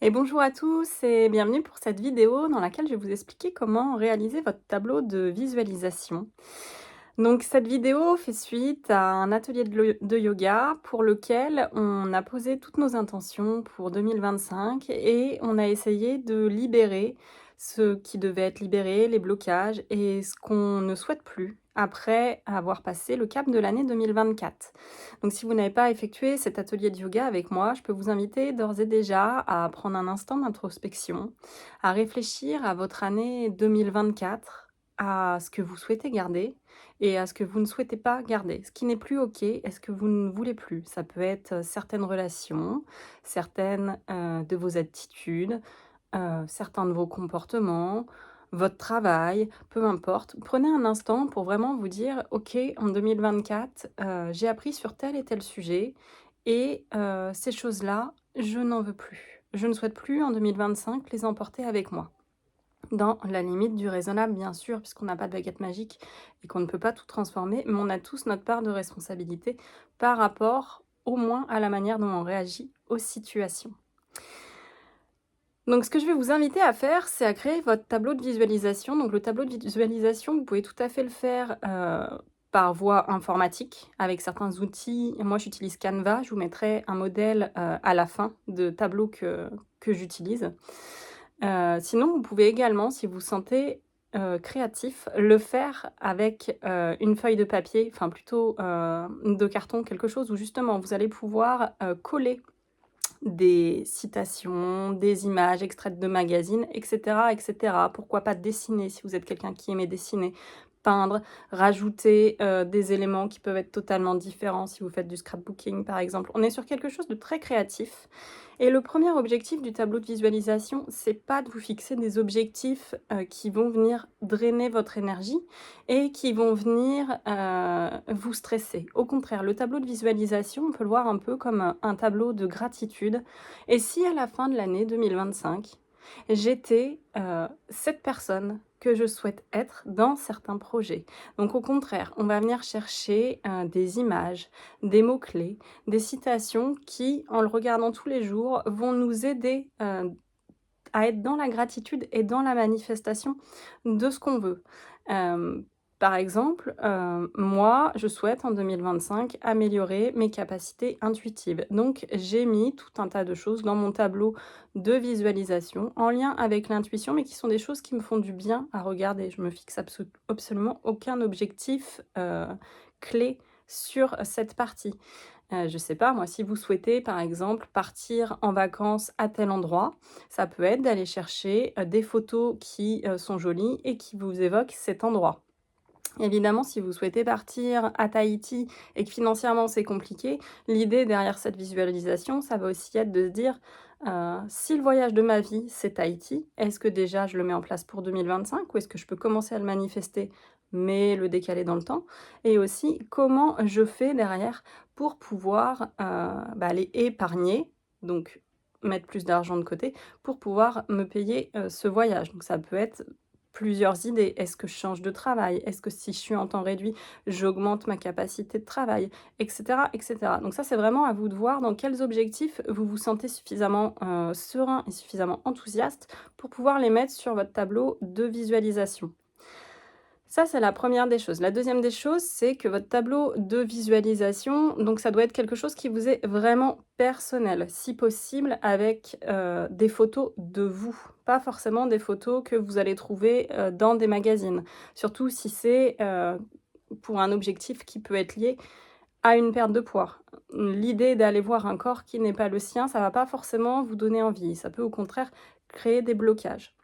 Et bonjour à tous et bienvenue pour cette vidéo dans laquelle je vais vous expliquer comment réaliser votre tableau de visualisation. Donc cette vidéo fait suite à un atelier de yoga pour lequel on a posé toutes nos intentions pour 2025 et on a essayé de libérer ce qui devait être libéré, les blocages et ce qu'on ne souhaite plus après avoir passé le cap de l'année 2024. Donc si vous n'avez pas effectué cet atelier de yoga avec moi, je peux vous inviter d'ores et déjà à prendre un instant d'introspection, à réfléchir à votre année 2024, à ce que vous souhaitez garder et à ce que vous ne souhaitez pas garder. Ce qui n'est plus OK et ce que vous ne voulez plus. Ça peut être, certaines relations, certaines, de vos attitudes, certains de vos comportements, votre travail, peu importe. Prenez un instant pour vraiment vous dire: «OK, en 2024, j'ai appris sur tel et tel sujet et ces choses-là, je n'en veux plus. Je ne souhaite plus en 2025 les emporter avec moi». Dans la limite du raisonnable, bien sûr, puisqu'on n'a pas de baguette magique et qu'on ne peut pas tout transformer, mais on a tous notre part de responsabilité par rapport, au moins, à la manière dont on réagit aux situations. Donc ce que je vais vous inviter à faire, c'est à créer votre tableau de visualisation. Donc le tableau de visualisation, vous pouvez tout à fait le faire, par voie informatique avec certains outils. Moi, j'utilise Canva, je vous mettrai un modèle, à la fin de tableau que j'utilise. Sinon, vous pouvez également, si vous vous sentez, créatif, le faire avec, une feuille de papier, enfin plutôt, de carton, quelque chose où justement vous allez pouvoir, coller des citations, des images extraites de magazines et cetera et cetera. Pourquoi pas dessiner si vous êtes quelqu'un qui aimait dessiner, peindre, rajouter, des éléments qui peuvent être totalement différents si vous faites du scrapbooking par exemple. On est sur quelque chose de très créatif et le premier objectif du tableau de visualisation, c'est pas de vous fixer des objectifs, qui vont venir drainer votre énergie et qui vont venir, vous stresser. Au contraire, le tableau de visualisation, on peut le voir un peu comme, un tableau de gratitude. Et si à la fin de l'année 2025, j'étais, cette personne que je souhaite être dans certains projets? Donc au contraire, on va venir chercher, des images, des mots-clés, des citations qui, en le regardant tous les jours, vont nous aider, à être dans la gratitude et dans la manifestation de ce qu'on veut. Hem, Par exemple, moi, je souhaite en 2025 améliorer mes capacités intuitives. Donc j'ai mis tout un tas de choses dans mon tableau de visualisation en lien avec l'intuition, mais qui sont des choses qui me font du bien à regarder. Je me fixe absolument aucun objectif, clé sur cette partie. Je sais pas moi, si vous souhaitez par exemple partir en vacances à tel endroit, ça peut être d'aller chercher, des photos qui, sont jolies et qui vous évoquent cet endroit. Évidemment, si vous souhaitez partir à Tahiti et que financièrement c'est compliqué, l'idée derrière cette visualisation, ça va aussi être de se dire, «Si le voyage de ma vie, c'est Tahiti, est-ce que déjà je le mets en place pour 2025 ou est-ce que je peux commencer à le manifester, mais le décaler dans le temps?» Et aussi, comment je fais derrière pour pouvoir, aller épargner, donc mettre plus d'argent de côté, pour pouvoir me payer, ce voyage. Donc ça peut être plusieurs idées. Est-ce que je change de travail? Est-ce que si je suis en temps réduit, j'augmente ma capacité de travail? Et cetera, et cetera. Donc ça, c'est vraiment à vous de voir dans quels objectifs vous vous sentez suffisamment, serein et suffisamment enthousiaste pour pouvoir les mettre sur votre tableau de visualisation. Ça, c'est la première des choses. La deuxième des choses, c'est que votre tableau de visualisation, donc ça doit être quelque chose qui vous est vraiment personnel, si possible avec, des photos de vous, pas forcément des photos que vous allez trouver, dans des magazines. Surtout si c'est, pour un objectif qui peut être lié à une perte de poids. L'idée d'aller voir un corps qui n'est pas le sien, ça va pas forcément vous donner envie. Ça peut au contraire créer des blocages.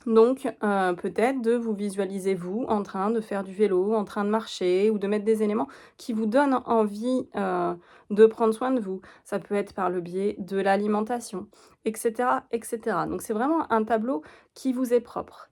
Donc, peut-être de vous visualiser vous en train de faire du vélo, en train de marcher ou de mettre des éléments qui vous donnent envie, de prendre soin de vous. Ça peut être par le biais de l'alimentation et cetera et cetera. Donc c'est vraiment un tableau qui vous est propre.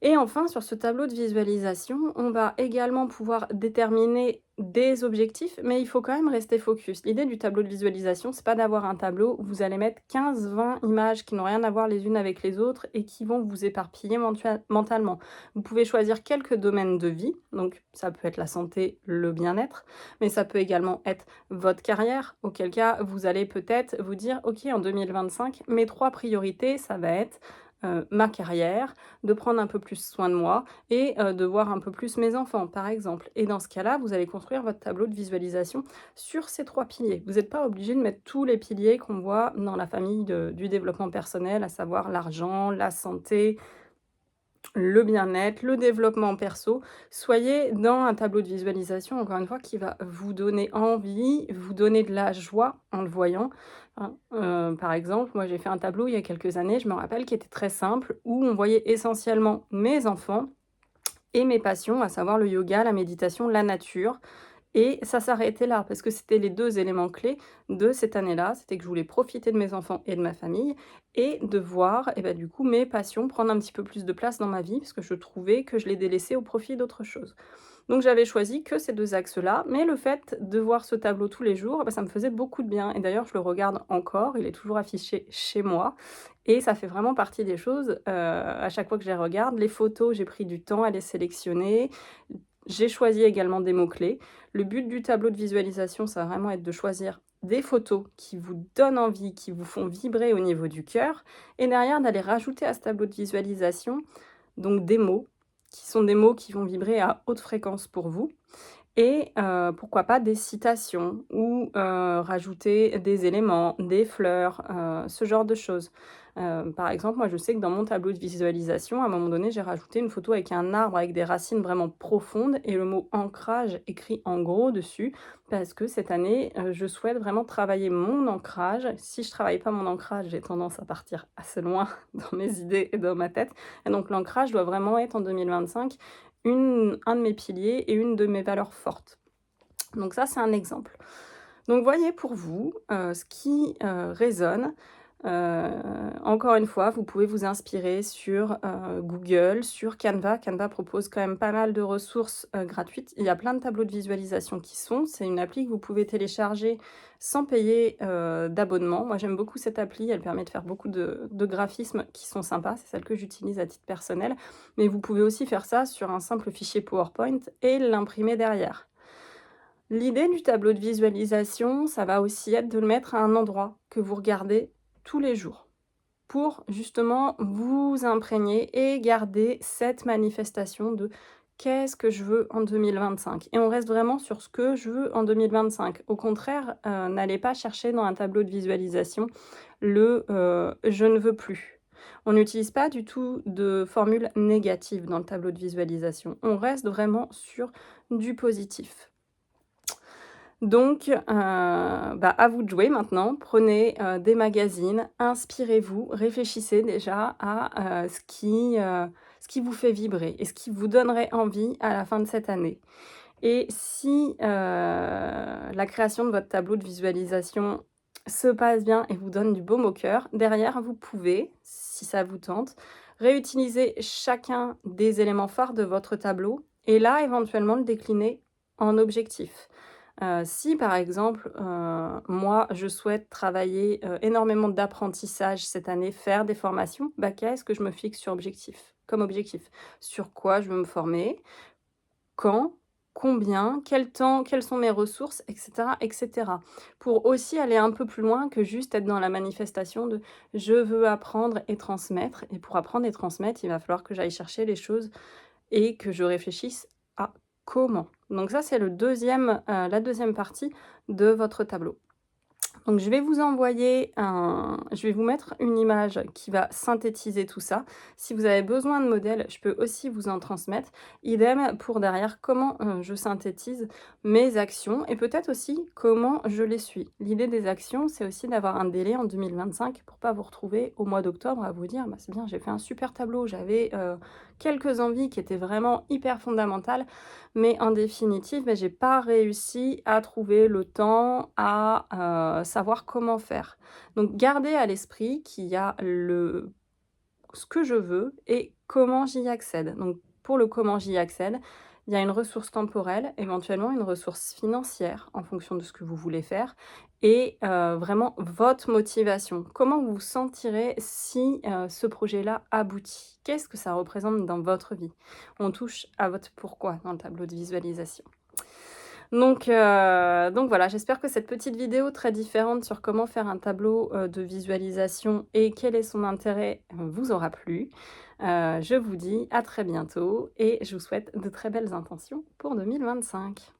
Et enfin, sur ce tableau de visualisation, on va également pouvoir déterminer des objectifs, mais il faut quand même rester focus. L'idée du tableau de visualisation, c'est pas d'avoir un tableau où vous allez mettre 15-20 images qui n'ont rien à voir les unes avec les autres et qui vont vous éparpiller mentalement. Vous pouvez choisir quelques domaines de vie, donc ça peut être la santé, le bien-être, mais ça peut également être votre carrière, auquel cas vous allez peut-être vous dire: «OK, en 2025, mes 3 priorités, ça va être, ma carrière, de prendre un peu plus soin de moi et de voir un peu plus mes enfants, par exemple. Et dans ce cas-là, vous allez construire votre tableau de visualisation sur ces 3 piliers. Vous n'êtes pas obligé de mettre tous les piliers qu'on voit dans la famille du développement personnel, à savoir l'argent, la santé, le bien-être, le développement perso. Soyez dans un tableau de visualisation, encore une fois, qui va vous donner envie, vous donner de la joie en le voyant, hein. Par exemple, moi, j'ai fait un tableau il y a quelques années, je me rappelle, qui était très simple, où on voyait essentiellement mes enfants et mes passions, à savoir le yoga, la méditation, la nature. Et ça s'arrêtait là, parce que c'était les 2 éléments clés de cette année-là. C'était que je voulais profiter de mes enfants et de ma famille et de voir et bah, du coup, mes passions prendre un petit peu plus de place dans ma vie, parce que je trouvais que je les délaissais au profit d'autre chose. Donc j'avais choisi que ces 2 axes-là, mais le fait de voir ce tableau tous les jours, bah, ça me faisait beaucoup de bien et d'ailleurs je le regarde encore, il est toujours affiché chez moi et ça fait vraiment partie des choses, à chaque fois que je les regarde. Les photos, j'ai pris du temps à les sélectionner. J'ai choisi également des mots-clés. Le but du tableau de visualisation, ça va vraiment être de choisir des photos qui vous donnent envie, qui vous font vibrer au niveau du cœur et derrière d'aller rajouter à ce tableau de visualisation, donc des mots, qui sont des mots qui vont vibrer à haute fréquence pour vous et pourquoi pas des citations ou rajouter des éléments, des fleurs, ce genre de choses. Par exemple, moi je sais que dans mon tableau de visualisation, à un moment donné, j'ai rajouté une photo avec un arbre avec des racines vraiment profondes et le mot «ancrage» écrit en gros dessus parce que cette année, je souhaite vraiment travailler mon ancrage. Si je travaille pas mon ancrage, j'ai tendance à partir assez loin dans mes idées et dans ma tête et donc l'ancrage doit vraiment être en 2025 un de mes piliers et une de mes valeurs fortes. Donc ça, c'est un exemple. Donc voyez pour vous, ce qui, résonne. Heu, Encore une fois, vous pouvez vous inspirer sur, Google, sur Canva. Canva propose quand même pas mal de ressources, gratuites. Il y a plein de tableaux de visualisation c'est une appli que vous pouvez télécharger sans payer, d'abonnement. Moi, j'aime beaucoup cette appli, elle permet de faire beaucoup de graphismes qui sont sympas. C'est celle que j'utilise à titre personnel. Mais vous pouvez aussi faire ça sur un simple fichier PowerPoint et l'imprimer derrière. L'idée du tableau de visualisation, ça va aussi être de le mettre à un endroit que vous regardez tous les jours pour justement vous imprégner et garder cette manifestation de: «Qu'est-ce que je veux en 2025?» et on reste vraiment sur ce que je veux en 2025. Au contraire, n'allez pas chercher dans un tableau de visualisation «je ne veux plus». On n'utilise pas du tout de formule négative dans le tableau de visualisation. On reste vraiment sur du positif. Donc, bah, à vous de jouer maintenant. Prenez, des magazines, inspirez-vous, réfléchissez déjà à, ce qui vous fait vibrer et ce qui vous donnerait envie à la fin de cette année. Et si, la création de votre tableau de visualisation se passe bien et vous donne du baume au cœur, derrière vous pouvez, si ça vous tente, réutiliser chacun des éléments phares de votre tableau et là, éventuellement, le décliner en objectif. Si par exemple, moi je souhaite travailler, énormément d'apprentissage cette année, faire des formations, bah, qu'est-ce que je me fixe comme objectif? Sur quoi je veux me former? Quand? Combien? Quel temps? Quelles sont mes ressources? Et cetera, et cetera. Pour aussi aller un peu plus loin que juste être dans la manifestation de: «Je veux apprendre et transmettre» et pour apprendre et transmettre, il va falloir que j'aille chercher les choses et que je réfléchisse à comment. Donc ça, c'est la deuxième partie de votre tableau. Donc je vais vous mettre une image qui va synthétiser tout ça. Si vous avez besoin de modèles, je peux aussi vous en transmettre. Idem pour derrière comment, je synthétise mes actions et peut-être aussi comment je les suis. L'idée des actions, c'est aussi d'avoir un délai en 2025 pour pas vous retrouver au mois d'octobre à vous dire: «Bah, c'est bien, j'ai fait un super tableau, j'avais, quelques envies qui étaient vraiment hyper fondamentales, mais en définitive, beh, j'ai pas réussi à trouver le temps, à, savoir comment faire». Donc gardez à l'esprit qu'il y a ce que je veux et comment j'y accède. Donc pour le comment j'y accède, il y a une ressource temporelle, éventuellement une ressource financière en fonction de ce que vous voulez faire et vraiment votre motivation. Comment vous vous sentirez si, ce projet-là aboutit? Qu'est-ce que ça représente dans votre vie? On touche à votre pourquoi dans le tableau de visualisation. Donc voilà, j'espère que cette petite vidéo très différente sur comment faire un tableau, de visualisation et quel est son intérêt, vous aura plu. Je vous dis à très bientôt et je vous souhaite de très belles intentions pour 2025.